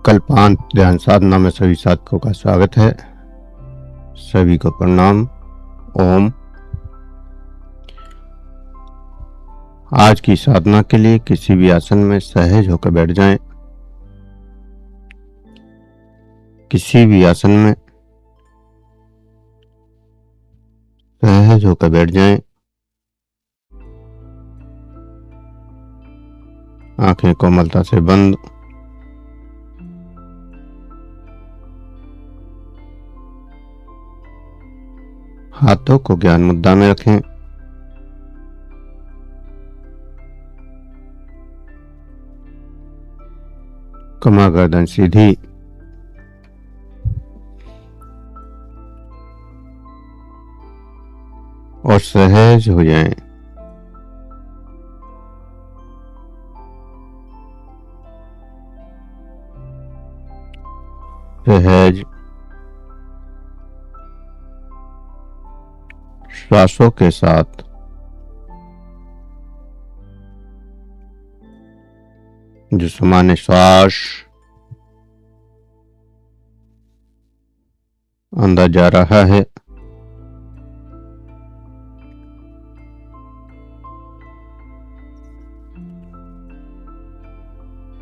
कल्पांत ध्यान साधना में सभी साधकों का स्वागत है। सभी को प्रणाम। ओम। आज की साधना के लिए किसी भी आसन में सहज होकर बैठ जाएं। किसी भी आसन में सहज होकर बैठ जाएं। आंखें कोमलता से बंद। हाथों को ज्ञान मुद्रा में रखें। कमर गर्दन सीधी। और सहज हो जाएं। सहज श्वासों के साथ जो सामान्य श्वास अंदर जा रहा है,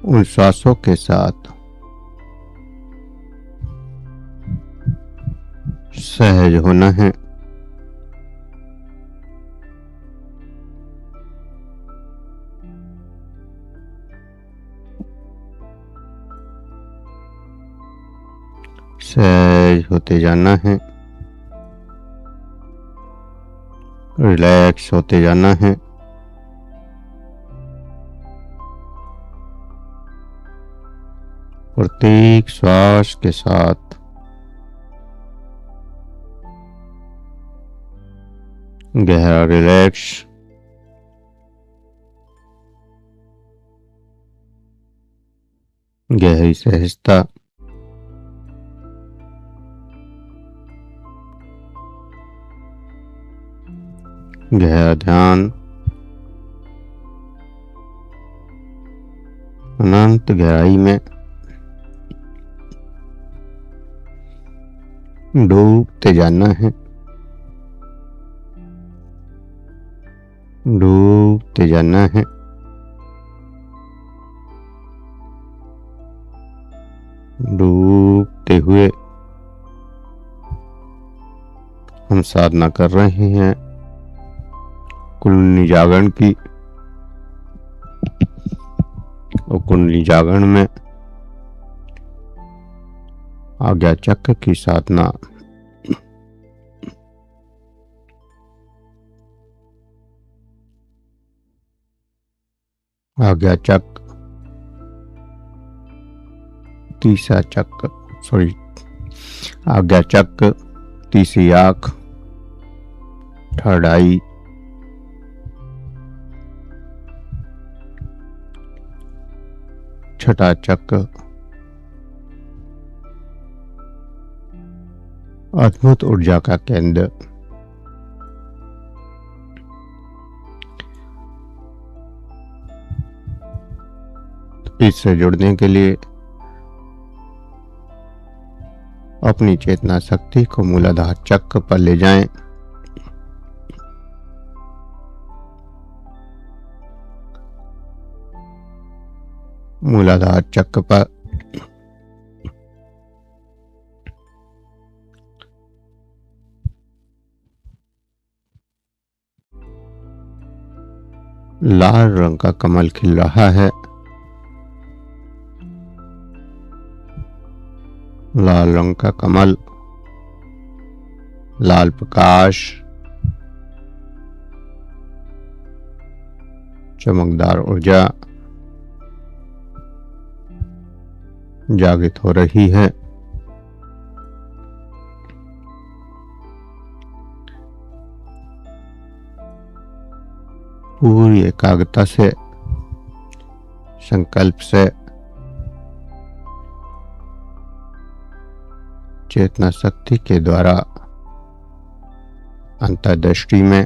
उन श्वासों के साथ सहज होना है। सहज होते जाना है। रिलैक्स होते जाना है। प्रत्येक श्वास के साथ गहरा रिलैक्स, गहरी सहजता, गहरा ध्यान, अनंत गहराई में डूबते जाना है। डूबते जाना है। डूबते हुए हम साधना कर रहे हैं कुंडली जागरण की। और कुंडली जागरण में आज्ञा चक्र की साधना। आज्ञा चक्र, तीसरा चक्र, आज्ञा चक्र, तीसरी आंख, थर्ड आई, छठा चक्र, अद्भुत ऊर्जा का केंद्र। इससे जुड़ने के लिए अपनी चेतना शक्ति को मूलाधार चक्र पर ले जाएं। मूलाधार चक्र पर लाल रंग का कमल खिल रहा है। लाल रंग का कमल, लाल प्रकाश, चमकदार ऊर्जा जागृत हो रही है। पूरी एकाग्रता से, संकल्प से चेतना शक्ति के द्वारा अंतर्दृष्टि में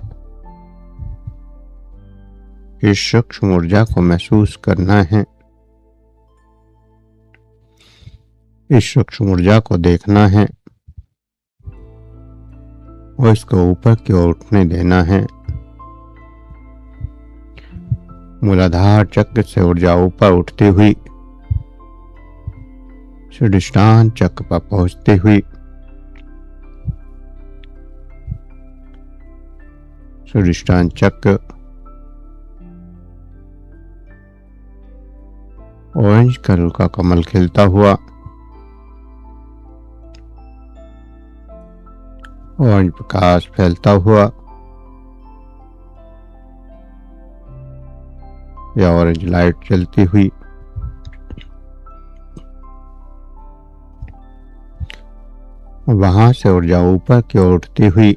इस सूक्ष्म ऊर्जा को महसूस करना है। इस सूक्ष्म ऊर्जा को देखना है और इसको ऊपर की ओर उठने देना है। मूलाधार चक्र से ऊर्जा ऊपर उठती हुई स्वादिष्टान चक्र पर पहुंचती हुई स्वादिष्टान चक्र ऑरेंज कलर का कमल खिलता हुआ ऑरेंज प्रकाश फैलता हुआ या ऑरेंज लाइट जलती हुई वहां से ऊर्जा ऊपर की ओर उठती हुई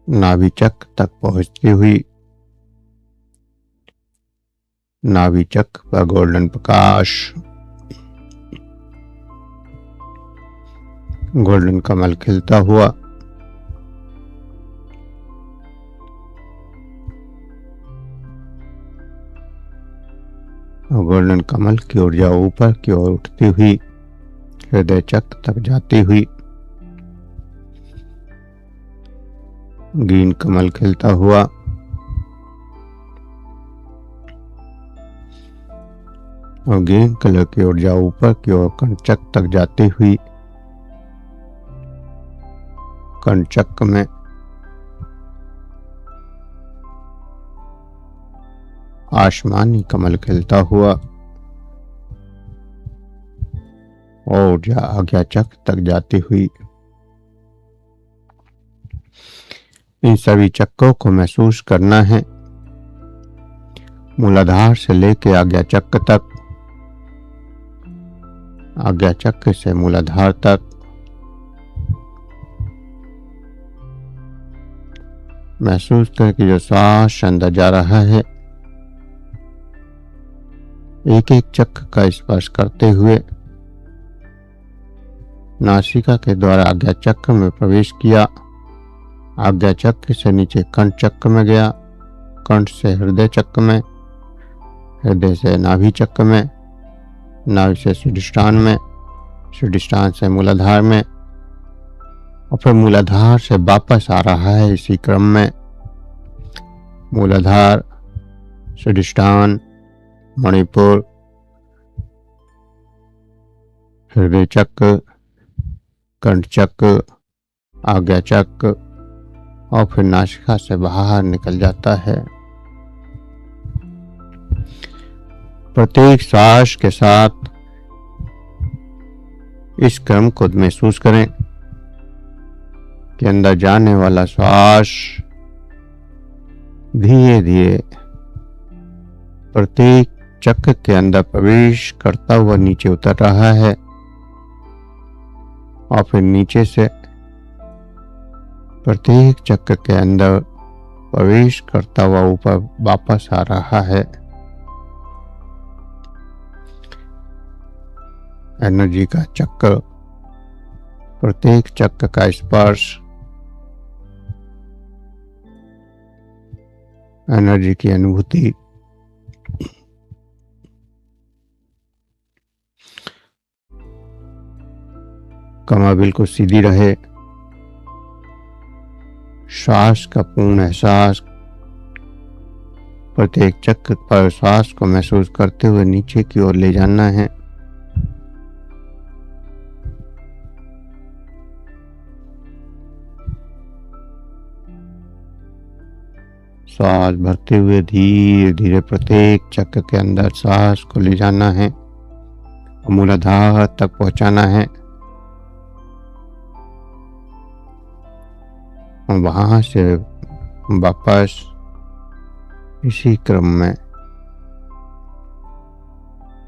नाभि चक्र तक पहुंचती हुई नाभि चक्र पर गोल्डन प्रकाश गोल्डन कमल खिलता हुआ और गोल्डन कमल की ऊर्जा ऊपर की ओर उठती हुई हृदय चक्र तक जाती हुई ग्रीन कमल खिलता हुआ और ग्रीन कलर की ऊर्जा ऊपर की ओर कंचक तक जाती हुई कंचक में आसमानी कमल खिलता हुआ और ऊर्जा आज्ञा चक्र तक जाती हुई। इन सभी चक्रों को महसूस करना है। मूलाधार से लेकर आज्ञा चक्र तक, आज्ञा चक्र से मूलाधार तक महसूस करके जो श्वास अंदर जा रहा है, एक एक चक्र का स्पर्श करते हुए नासिका के द्वारा आज्ञा चक्र में प्रवेश किया, आज्ञा चक्र से नीचे कंठ चक्र में गया, कंठ से हृदय चक्र में, हृदय से नाभि चक्र में, नाभि से स्वादिष्टान में, स्वादिष्टान से मूलाधार में और फिर मूलाधार से वापस आ रहा है। इसी क्रम में मूलाधार, स्वादिष्टान, मणिपुर, हृदय चक्र, कंठ चक्र, आज्ञा चक्र और फिर नासिका से बाहर निकल जाता है। प्रत्येक श्वास के साथ इस क्रम को महसूस करें कि अंदर जाने वाला श्वास धीरे धीरे प्रत्येक चक्र के अंदर प्रवेश करता हुआ नीचे उतर रहा है और फिर नीचे से प्रत्येक चक्र के अंदर प्रवेश करता हुआ ऊपर वापस आ रहा है। एनर्जी का चक्र, प्रत्येक चक्र का स्पर्श एनर्जी की अनुभूति। कमर बिल्कुल सीधी रहे, श्वास का पूर्ण एहसास, प्रत्येक चक्र पर श्वास को महसूस करते हुए नीचे की ओर ले जाना है। श्वास भरते हुए धीरे धीरे प्रत्येक चक्र के अंदर श्वास को ले जाना है और मूलाधार तक पहुंचाना है और वहां से वापस इसी क्रम में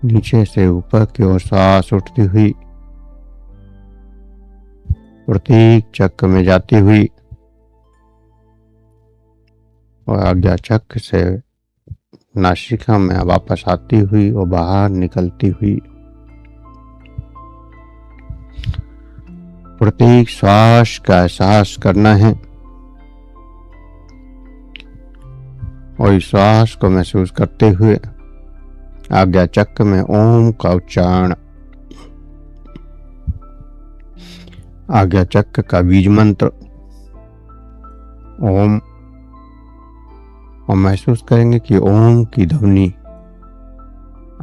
नीचे से ऊपर की ओर सांस उठती हुई प्रत्येक चक्र में जाती हुई और आज्ञा चक्र से नासिका में वापस आती हुई और बाहर निकलती हुई। प्रत्येक श्वास का एहसास करना है और इस श्वास को महसूस करते हुए आज्ञा चक्र में ओम का उच्चारण। आज्ञा चक्र का बीज मंत्र ओम, और महसूस करेंगे कि ओम की ध्वनि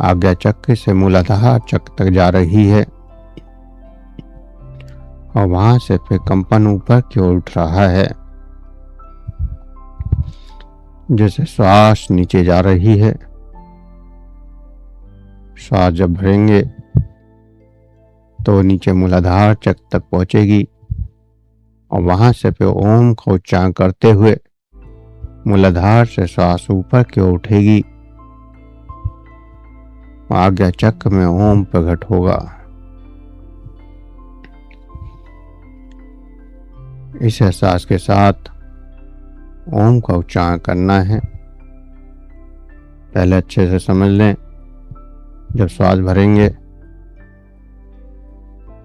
आज्ञा चक्र से मूलाधार चक्र तक जा रही है और वहां से फिर कंपन ऊपर की ओर उठ रहा है, जैसे श्वास नीचे जा रही है। श्वास जब भरेंगे तो नीचे मूलाधार चक्र तक पहुंचेगी और वहां से फिर ओम का उच्चारण करते हुए मूलाधार से श्वास ऊपर की ओर उठेगी। आज्ञा चक्र में ओम प्रकट होगा। इस एहसास के साथ ओम का उच्चारण करना है। पहले अच्छे से समझ लें, जब श्वास भरेंगे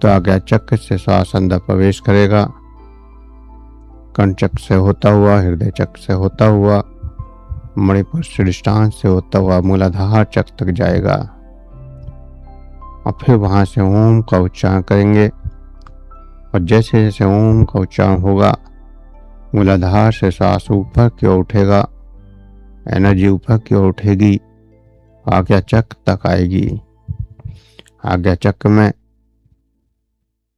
तो आज्ञा चक्र से श्वास अंदर प्रवेश करेगा, कंठ चक्र से होता हुआ, हृदय चक्र से होता हुआ, मणिपुर शीर्षांश से होता हुआ मूलाधार चक्र तक जाएगा और फिर वहां से ओम का उच्चारण करेंगे। और जैसे जैसे ओम का उच्चारण होगा मूलाधार से श्वास ऊपर की ओर उठेगा, एनर्जी ऊपर की ओर उठेगी, आज्ञा चक्र तक आएगी। आज्ञा चक्र में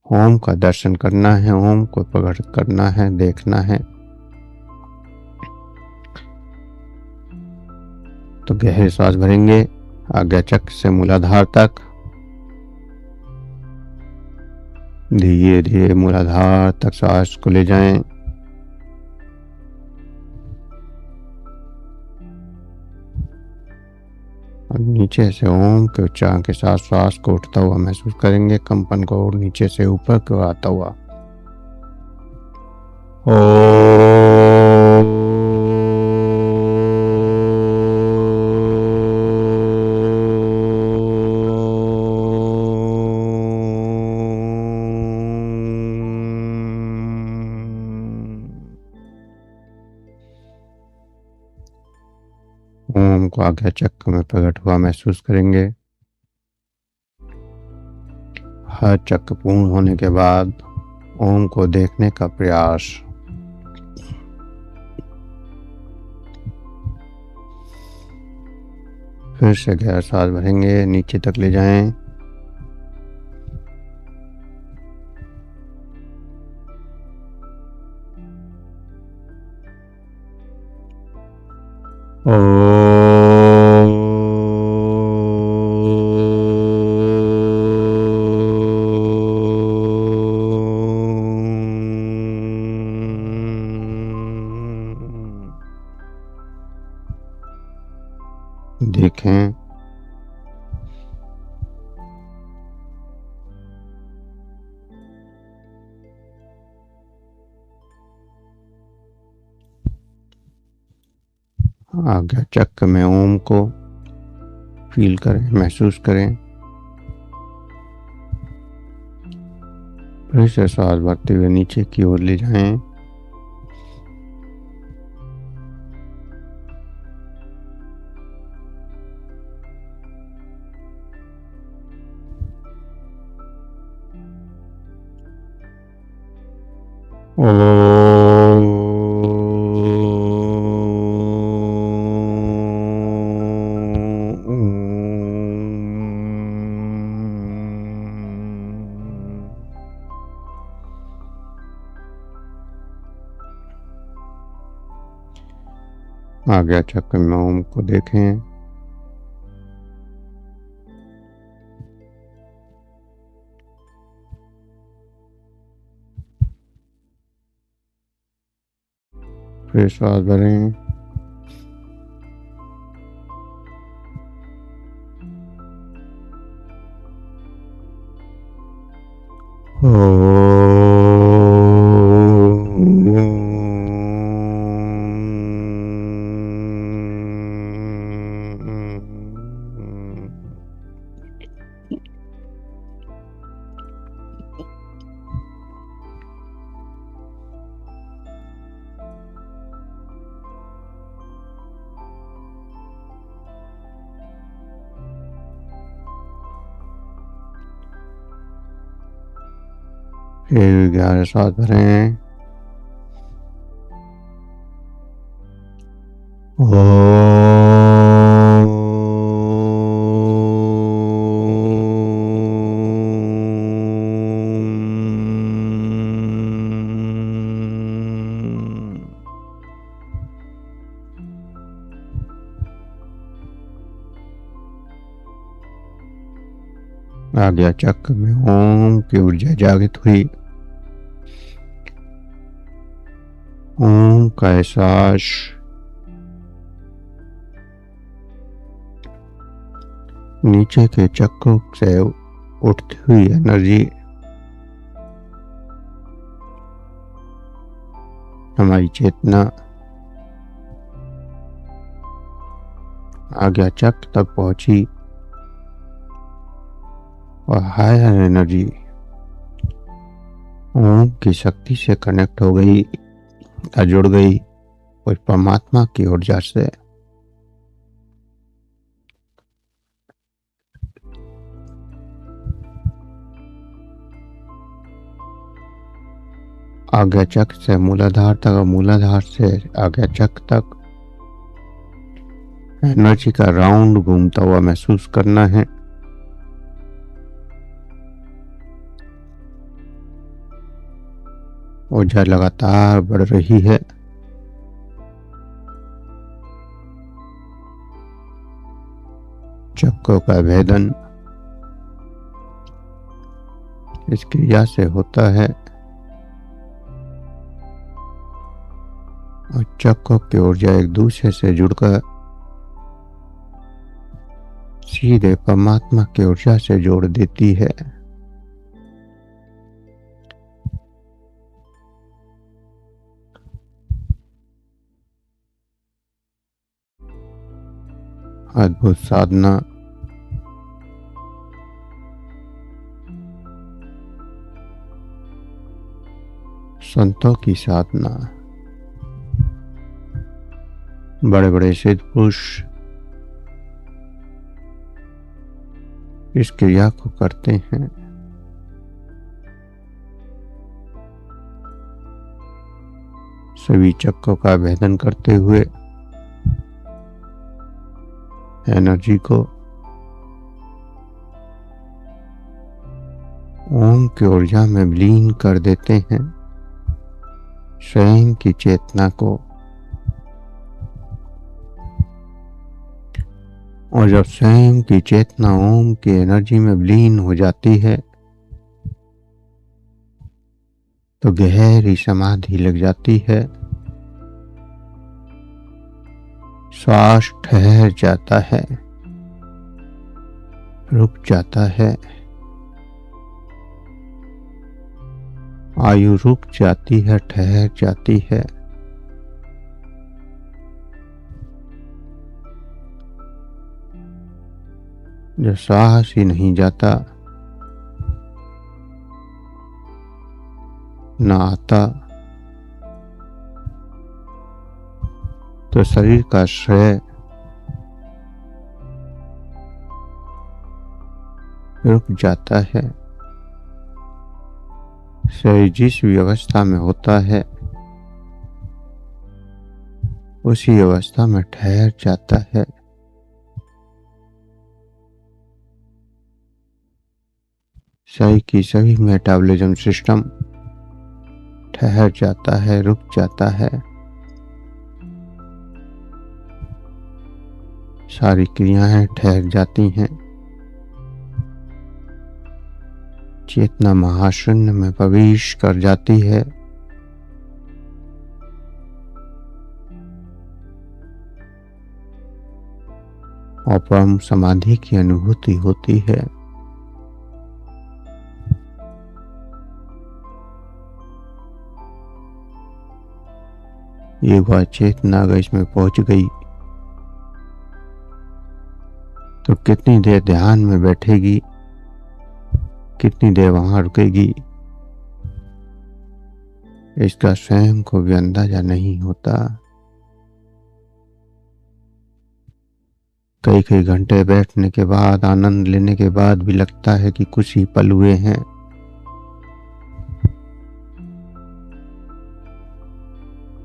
ओम का दर्शन करना है, ओम को प्रकट करना है, देखना है। तो गहरी सांस भरेंगे आज्ञा चक्र से मूलाधार तक, धीरे धीरे मूलाधार तक सांस को ले जाएं। और नीचे से ओम के उच्चारण के साथ श्वास को उठता हुआ महसूस करेंगे, कंपन को नीचे से ऊपर की ओर आता हुआ। ओम को आज्ञा चक्र में प्रकट हुआ महसूस करेंगे। हर चक्र पूर्ण होने के बाद ओम को देखने का प्रयास। फिर से गहरा सांस भरेंगे, नीचे तक ले जाएं। देखें आज्ञा चक्र में ओम को फील करें, महसूस करें। फिर से सांस भरते हुए नीचे की ओर ले जाएं। आज्ञा चक्र में ओम को देखें। फिर सांस भरें। फिर 11 सांस भरें। आज्ञा चक्र में ओम की ऊर्जा जागृत हुई। ओम का एहसास नीचे के चक्रों से उठती हुई एनर्जी हमारी चेतना आज्ञा चक्र तक पहुंची और हायर एनर्जी ओम की शक्ति से कनेक्ट हो गई या जुड़ गई उस परमात्मा की ऊर्जा से। आज्ञा चक्र से मूलाधार तक और मूलाधार से आज्ञा चक्र तक एनर्जी का राउंड घूमता हुआ महसूस करना है। ऊर्जा लगातार बढ़ रही है। चक्रों का भेदन इस क्रिया से होता है और चक्रों की ऊर्जा एक दूसरे से जुड़कर सीधे परमात्मा की ऊर्जा से जोड़ देती है। अद्भुत साधना संतों की साधना। बड़े बड़े सिद्ध पुरुष इस क्रिया को करते हैं। सभी चक्रों का भेदन करते हुए एनर्जी को ओम की ऊर्जा में विलीन कर देते हैं। स्वयं की चेतना को, और जब स्वयं की चेतना ओम की एनर्जी में विलीन हो जाती है तो गहरी समाधि लग जाती है। श्वास ठहर जाता है, रुक जाता है, आयु रुक जाती है, ठहर जाती है। जो सांस ही नहीं जाता, ना आता, तो शरीर का श्रेय रुक जाता है। शरीर जिस भी अवस्था में होता है उसी अवस्था में ठहर जाता है। शरीर की सभी मेटाबॉलिज्म सिस्टम ठहर जाता है, रुक जाता है। सारी क्रियाएं ठहर जाती हैं। चेतना महाशून्य में प्रवेश कर जाती है। और परम समाधि की अनुभूति होती है। एक बार चेतना अगर इसमें पहुंच गई तो कितनी देर ध्यान में बैठेगी, कितनी देर वहां रुकेगी, इसका स्वयं को भी अंदाजा नहीं होता। कई कई घंटे बैठने के बाद, आनंद लेने के बाद भी लगता है कि कुछ ही पल हुए हैं।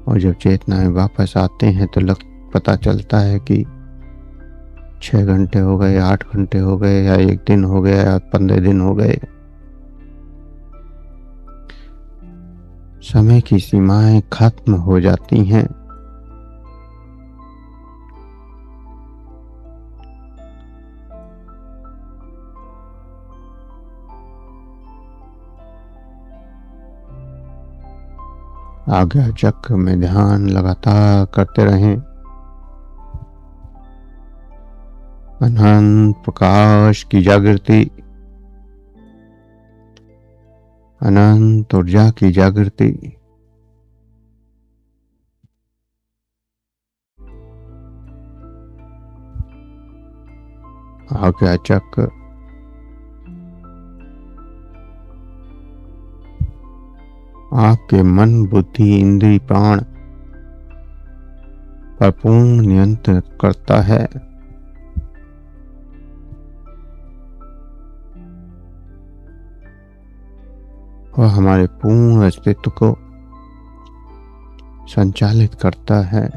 और जब चेतना में वापस आते हैं तो पता चलता है कि 6 घंटे हो गए, 8 घंटे हो गए, या 1 दिन हो गया, या 15 दिन हो गए। समय की सीमाएं खत्म हो जाती हैं। आज्ञा चक्र में ध्यान लगातार करते रहें। अनंत प्रकाश की जागृति, अनंत ऊर्जा की जागृति। आज्ञा चक्र आपके मन, बुद्धि, इंद्रिय, प्राण पर पूर्ण नियंत्रण करता है। वह हमारे पूर्ण अस्तित्व को संचालित करता है।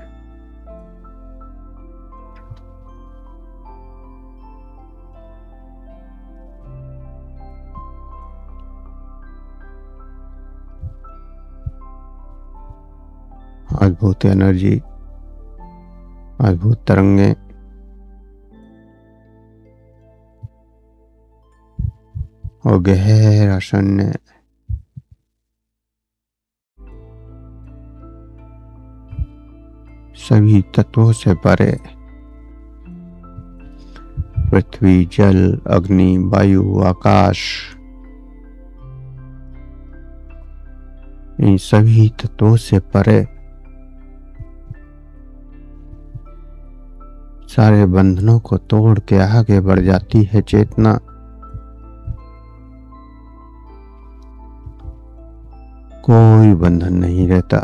अद्भुत एनर्जी, अद्भुत तरंगे और गहरा शून्य सभी तत्वों से परे, पृथ्वी, जल, अग्नि, वायु, आकाश, इन सभी तत्वों से परे सारे बंधनों को तोड़ के आगे बढ़ जाती है चेतना। कोई बंधन नहीं रहता।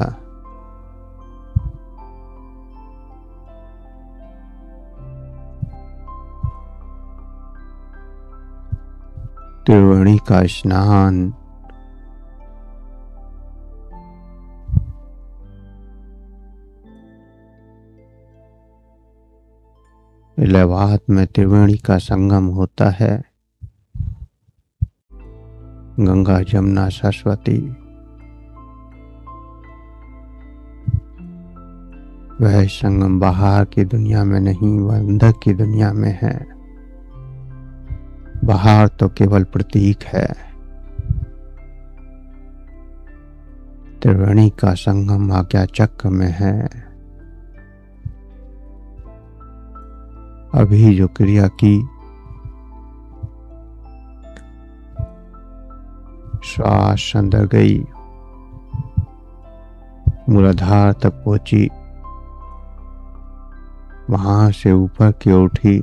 त्रिवेणी का स्नान इलाहाबाद में त्रिवेणी का संगम होता है। गंगा, जमुना, सरस्वती, वह संगम बाहर की दुनिया में नहीं, वह अंदर की दुनिया में है। बाहर तो केवल प्रतीक है। त्रिवेणी का संगम आज्ञा चक्र में है। अभी जो क्रिया की, श्वास अंदर गई, मूलाधार तक पहुंची, वहां से ऊपर की ओर उठी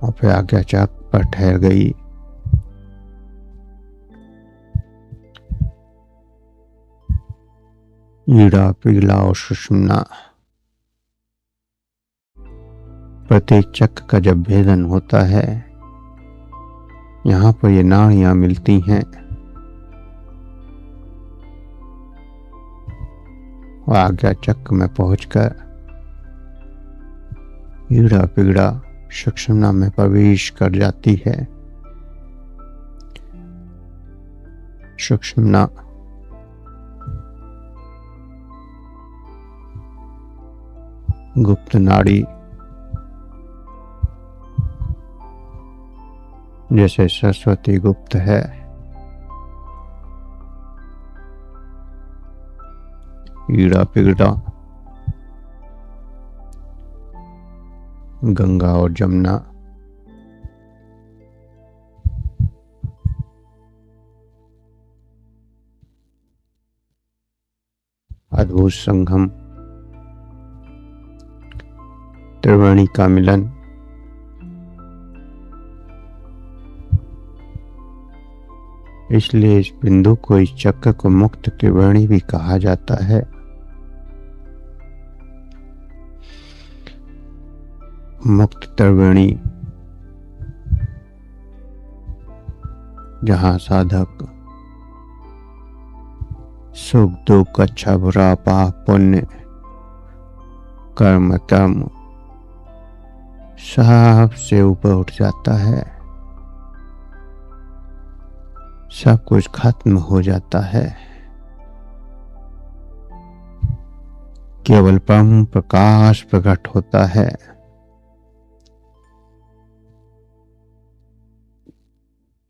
और फिर आज्ञा चक्र पर ठहर गई। ईड़ा, पिघला और सुषुम्ना, प्रत्येक चक्र का जब भेदन होता है, यहाँ पर ये नाड़ियां मिलती हैं और आज्ञा चक्र में पहुंचकर ईड़ा, पिघला, सुषुम्ना में प्रवेश कर जाती है। सुषुम्ना गुप्त नाड़ी, जैसे सरस्वती गुप्त है, ईड़ा, पिघला, गंगा और जमुना अद्भुत संगम, त्रिवेणी का मिलन। इसलिए इस बिंदु को, इस चक्र को मुक्त त्रिवेणी भी कहा जाता है। मुक्त त्रिवेणी, जहां साधक सुख दुख, अच्छा बुरा, पाप पुण्य, कर्म कर्म सब से ऊपर उठ जाता है, सब कुछ खत्म हो जाता है। केवल परम प्रकाश प्रकट होता है।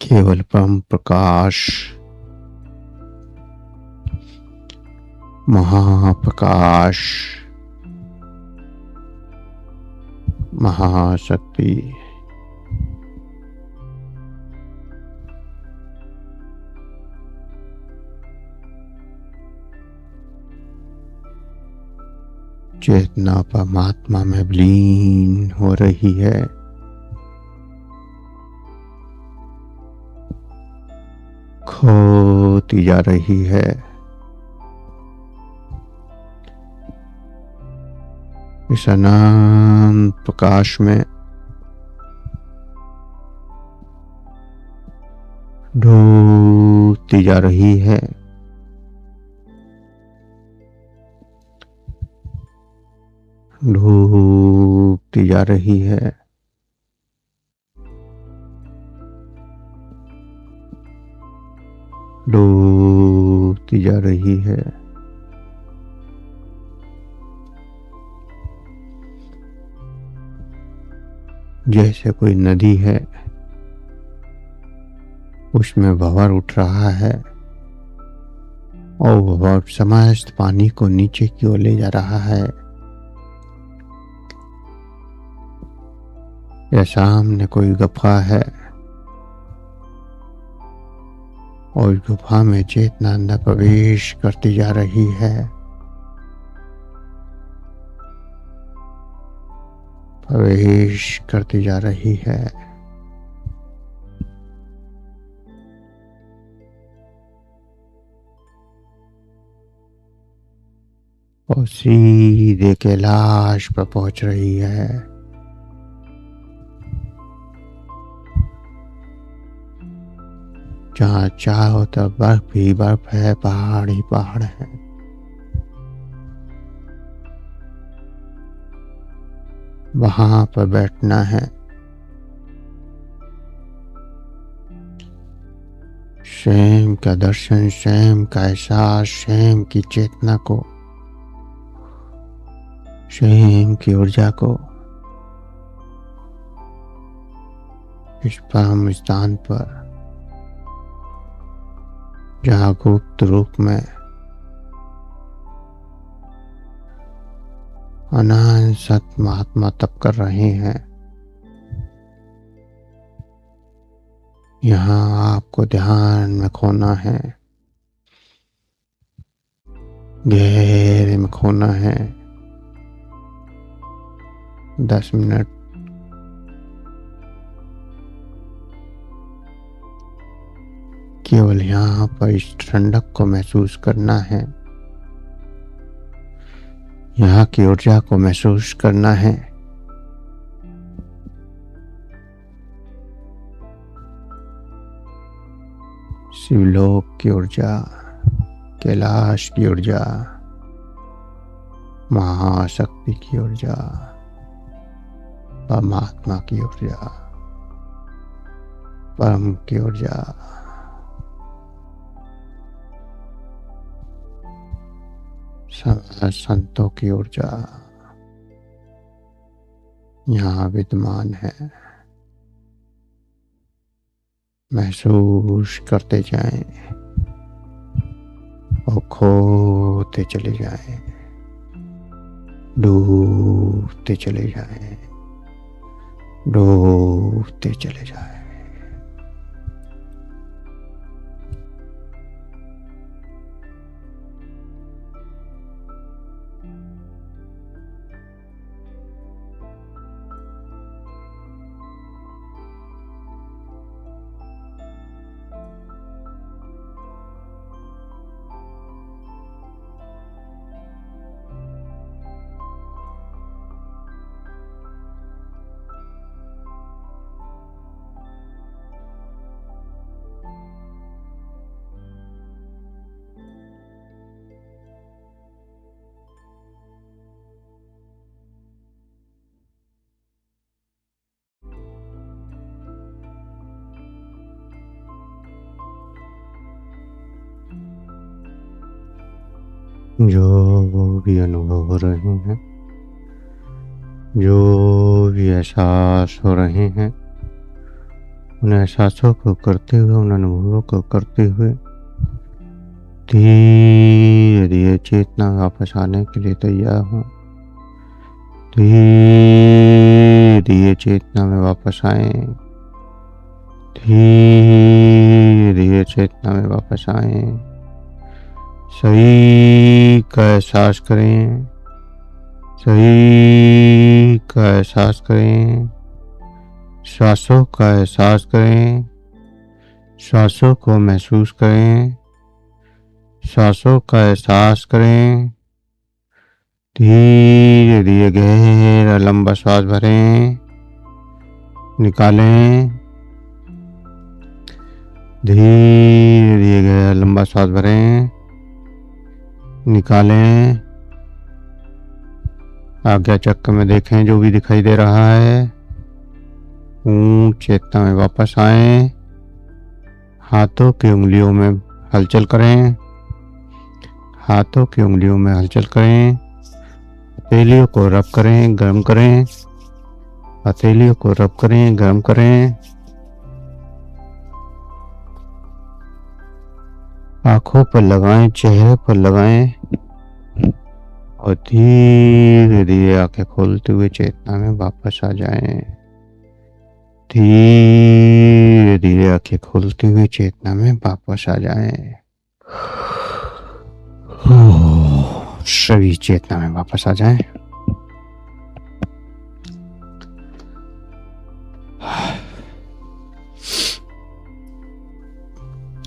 केवल परम प्रकाश, महाप्रकाश, महाशक्ति, चेतना परमात्मा में विलीन हो रही है। खोती जा रही है। इस अनंत प्रकाश में डूबती जा रही है। डूबती जा रही है। डूबती जा रही है। जैसे कोई नदी है, उसमें भंवर उठ रहा है और वह समस्त पानी को नीचे की ओर ले जा रहा है। या सामने कोई गुफा है और गुफा में चेतना अंदर प्रवेश करती जा रही है। प्रवेश करती जा रही है। और सीधे कैलाश पर पहुंच रही है। जहाँ चाहो तो बर्फ ही बर्फ है, पहाड़ ही पहाड़ है। वहां पर बैठना है। स्वयं का दर्शन, स्वयं का एहसास, स्वयं की चेतना को, स्वयं की ऊर्जा को इस परम स्थान पर, जहाँ गुप्त रूप में अनंत सत महात्मा तप कर रहे हैं, यहाँ आपको ध्यान में खोना है, गहरे में खोना है। 10 मिनट केवल यहाँ पर इस ठंडक को महसूस करना है, यहाँ की ऊर्जा को महसूस करना है। शिवलोक की ऊर्जा, कैलाश की ऊर्जा, महाशक्ति की ऊर्जा, परमात्मा की ऊर्जा, परम की ऊर्जा, संतों की ऊर्जा यहाँ विद्यमान है। महसूस करते जाएं और खोते चले जाएं, डूबते चले जाएं, डूबते चले जाएं। जो भी अनुभव हो रहे हैं, जो भी एहसास हो रहे हैं, उन एहसासों को करते हुए, उन अनुभवों को करते हुए धीरे धीरे चेतना वापस आने के लिए तैयार हूँ। धीरे धीरे चेतना में वापस आए, धीरे धीरे चेतना में वापस आए। शरीर का एहसास करें, शरीर का एहसास करें, श्वासों का एहसास करें, श्वासों को महसूस करें, श्वासों का एहसास करें। धीरे धीरे गहरा लंबा श्वास भरें, निकालें। धीरे धीरे गहरा लंबा श्वास भरें, निकालें। आज्ञा चक्र में देखें जो भी दिखाई दे रहा है। चेतना में वापस आए। हाथों की उंगलियों में हलचल करें, हाथों की उंगलियों में हलचल करें। हथेलियों को रब करें, गर्म करें। हथेलियों को रब करें, गर्म करें। आंखों पर लगाएं, चेहरे पर लगाएं और धीरे धीरे आंखें खोलते हुए चेतना में वापस आ जाएं। धीरे धीरे आंखें खोलते हुए चेतना में वापस आ जाएं। सभी चेतना में वापस आ जाएं।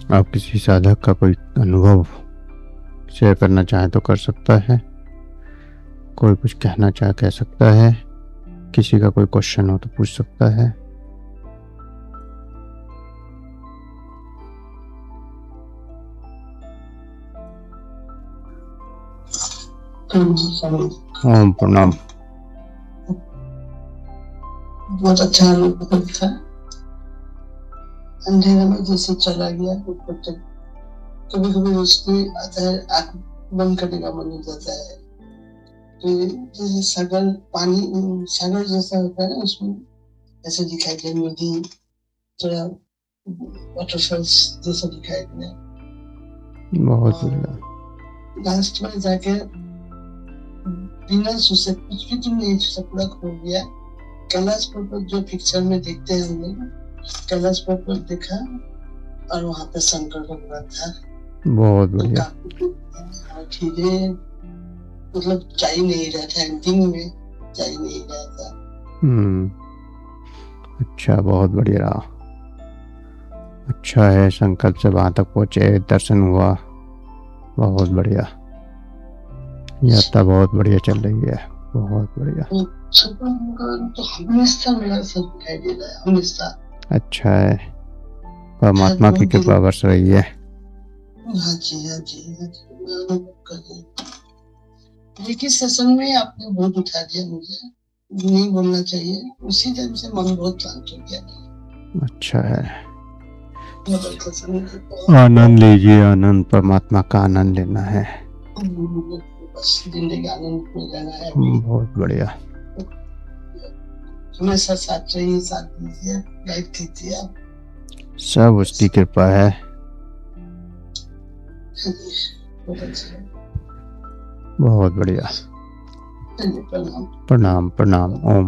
आप किसी साधक का कोई अनुभव शेयर करना चाहे तो कर सकता है, कोई कुछ कहना चाहे कह सकता है, किसी का कोई क्वेश्चन हो तो पूछ सकता है। ओम प्रणाम। बहुत अच्छा अनुभव था। अंधेरे में जैसे चला गया ऊपर तक। कभी कभी उसमें आता है आंख बंद करने का मन हो जाता है। तो जैसे सागर पानी सागर जैसा होता है ना, उसमें ऐसे दिखाई दे, नदी थोड़ा वाटरफॉल्स जैसा दिखाई दे। बहुत बढ़िया। लास्ट में जाके बिना सोचे कुछ भी तुम नहीं सोचा, पूरा खो गया। कैलाश पर्वत जो पिक्चर में देखते हैं हम लोग, कैलाश पर्वत देखा और वहाँ पे शंकर भगवान था। बहुत बढ़िया। धीरे मतलब जा ही नहीं रहा था, एंडिंग में जा ही नहीं रहा था। अच्छा, बहुत बढ़िया रहा। अच्छा है, संकल्प से वहां तक पहुंचे, दर्शन हुआ। बहुत बढ़िया, यात्रा बहुत बढ़िया चल रही है। बहुत बढ़िया। तो हमेशा मेरा सब दिखाई दे रहा है, हमेशा। अच्छा है, परमात्मा की कृपा बरस रही है। हाँ जी, हाँ जी, हाँ जी। एक ही सेशन में आपने बहुत उठा दिया, मुझे नहीं बोलना चाहिए। उसी टाइम से मन बहुत शांत हो गया। अच्छा है, आनंद लीजिए, आनंद परमात्मा का आनंद लेना है। बस जिंदगी आनंद में रहना है। बहुत बढ़िया। हमेशा साथ रहिए, साथ दीजिए, गाइड कीजिए आप। सब उसकी कृपा है। बहुत बढ़िया। प्रणाम प्रणाम। ओम।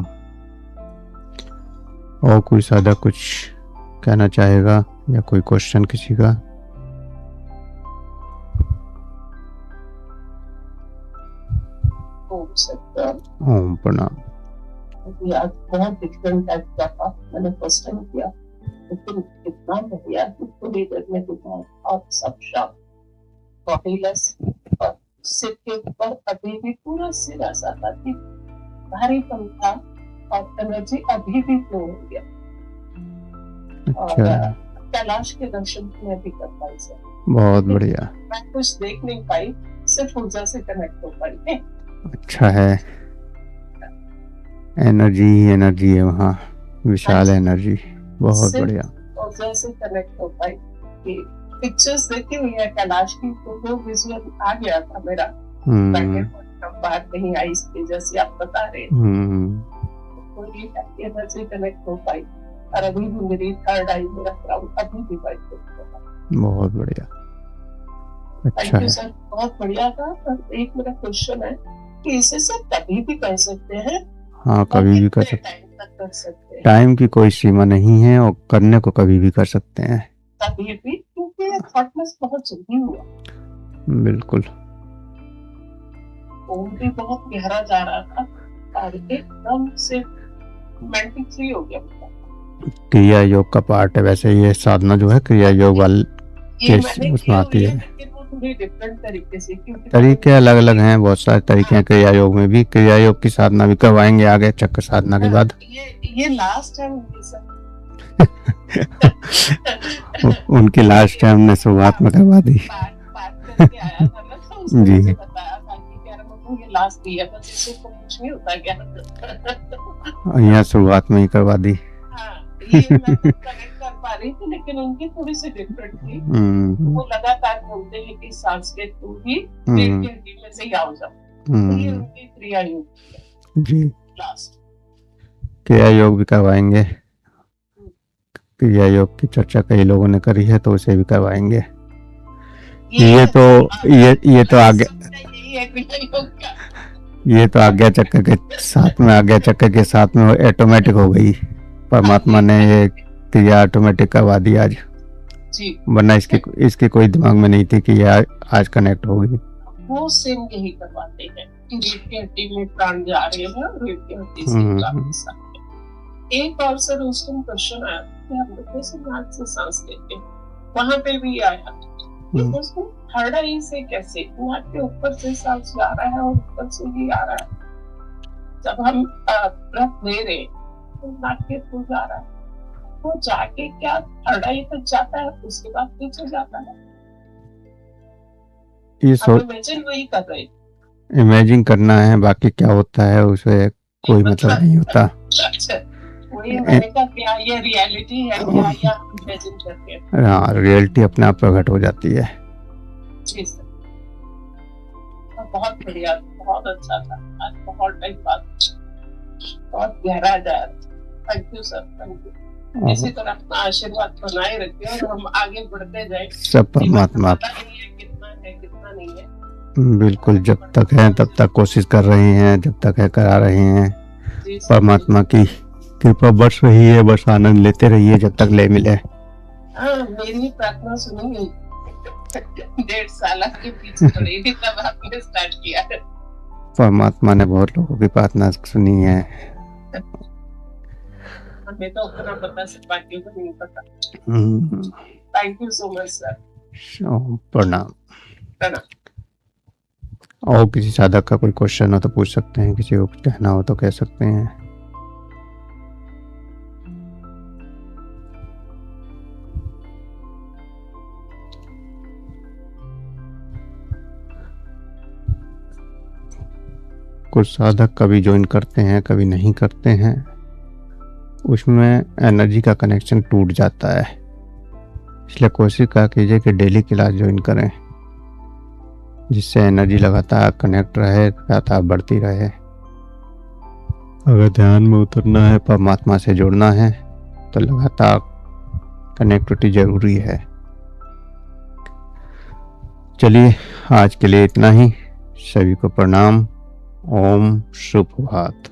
और कोई साधक कुछ कहना चाहेगा या कोई क्वेश्चन किसी का? ओम प्रणाम। आज बहुत डिफरेंट टाइप का था, मैंने फर्स्ट टाइम किया, लेकिन इतना बढ़िया कि थोड़ी देर में और सब शॉक, बॉडीलेस और सिर के ऊपर अभी भी पूरा सिर ऐसा था कि भारीपन था और एनर्जी अभी भी फ्लो हो गया। अच्छा, और कैलाश के दर्शन में भी कर पाई सर। बहुत बढ़िया। मैं कुछ देख नहीं पाई, सिर्फ ऊर्जा से कनेक्ट हो पाई। अच्छा है, एनर्जी एनर्जी है वहाँ, विशाल एनर्जी। बहुत बढ़िया। ऊर्जा से कनेक्ट हो पाई। पिक्चर्स देखी हुई है कैलाश की, तो वो विजुअल आ गया था मेरा बात नहीं आई इसकी, जैसे आप बता रहे थे, पूरी एनर्जी कनेक्ट हो पाई। और अभी भी मेरी थर्ड आई मेरा क्राउड अभी भी वाइट हो रहा। बहुत बढ़िया, अच्छा थैंक यू है। सर, बहुत बढ़िया था। पर एक मेरा क्वेश्चन है कि इसे सर कभी भी कर सकते हैं? हाँ, और कभी भी कर कितने सकते, टाइम तक कर सकते हैं? टाइम की कोई सीमा नहीं है और करने को कभी भी कर सकते हैं। कभी भी, क्योंकि थॉटलेस बहुत जल्दी हुआ, बिल्कुल। फोन भी बहुत गहरा जा रहा था और एकदम से मेंटल फ्री हो गया बेटा। क्रिया योग का पार्ट है वैसे ये साधना जो है, क्रिया योग वाले ये केस मैंने उसमें किया आती हुई है, है। लेकिन वो थोड़ी डिफरेंट तरीके से, क्योंकि तरीके अलग अलग हैं, बहुत सारे तरीके हैं क्रिया योग में भी। क्रिया योग की साधना भी करवाएंगे आगे चक्र साधना के बाद। ये लास्ट है उनकी सर। उनकी लास्ट टाइम हमने शुरुआत में करवा दी। बात करके आया था ना, तो उसने जी। मुझे बताया था कि कह रहा मम्मी ये लास्ट ही है, बस इससे तो कुछ नहीं होता क्या। यहाँ शुरुआत में ही करवा दी। हाँ, ये मैं तो कनेक्ट कर पा रही थी, लेकिन उनकी थोड़ी सी डिफरेंट थी। वो लगातार बोलते हैं कि सांस के थ्रू ही पेट के हड्डी में से आओ जाओ, तो ये उनकी क्रिया योग जी। लास्ट क्रिया योग भी करवाएंगे। क्रिया योग की चर्चा कई लोगों ने करी है तो उसे भी करवाएंगे। ये तो आगे, ये तो आज्ञा चक्र के साथ में, आज्ञा चक्र के साथ में ऑटोमेटिक हो गई। परमात्मा ने ये क्रिया ऑटोमेटिक करवा दी आज, वरना इसकी कोई दिमाग में नहीं थी कि ये आज कनेक्ट होगी। वो सेम यही करवाते हैं कि रीढ़ की हड्डी में प्राण जा रहे हैं, रीढ़ की हड्डी से प्राण के साथ। एक और सर उस दिन क्वेश्चन आया कि हम लोग कैसे नाक से सांस लेते हैं, वहां पे भी आया कि दोस्तों थर्ड आई से कैसे नाक के ऊपर से सांस जा रहा है और ऊपर से ही आ रहा है। जब हम ब्रेथ ले रहे तो नाक के थ्रू जा रहा है, वो जाके क्या थर्ड आई तक जाता है, उसके बाद पीछे जाता है। ये इमेजिन वही कर रहे, इमेजिन करना है, बाकी क्या होता है उसे कोई मतलब नहीं होता। अच्छा, वही मैंने कहा क्या ये रियलिटी है क्या, या इमेजिन करके? हाँ, रियलिटी अपने आप प्रकट हो जाती है। जी सर, बहुत बढ़िया, बहुत अच्छा था। आज बहुत टाइम बाद बहुत गहरा जा रहा। Thank you sir, thank you. इसी तरह अपना आशीर्वाद बनाए रखिए और हम आगे बढ़ते जाए। सब परमात्मा कितना है कितना नहीं है। बिल्कुल, जब तक है तब तक कोशिश कर रहे हैं, जब तक है करा रहे हैं। परमात्मा की कृपा बरस रही है, बस आनंद लेते रहिए जब तक ले मिले। मेरी प्रार्थना सुनी गई। 1.5 साल के पीछे पड़ी थी तब आपने स्टार्ट किया। परमात्मा ने बहुत लोगों की प्रार्थना सुनी है। हमें तो उतना पता है, बाकियों को नहीं पता। Thank you so much sir. प्रणाम। और किसी साधक का कोई क्वेश्चन हो तो पूछ सकते हैं, किसी को कुछ कहना हो तो कह सकते हैं। कुछ साधक कभी ज्वाइन करते हैं, कभी नहीं करते हैं, उसमें एनर्जी का कनेक्शन टूट जाता है। इसलिए कोशिश क्या कीजिए कि डेली क्लास ज्वाइन करें, जिससे एनर्जी लगातार कनेक्ट रहे, लगातार बढ़ती रहे। अगर ध्यान में उतरना है, परमात्मा से जुड़ना है, तो लगातार कनेक्टिविटी जरूरी है। चलिए, आज के लिए इतना ही। सभी को प्रणाम। ओम शुभ प्रभात।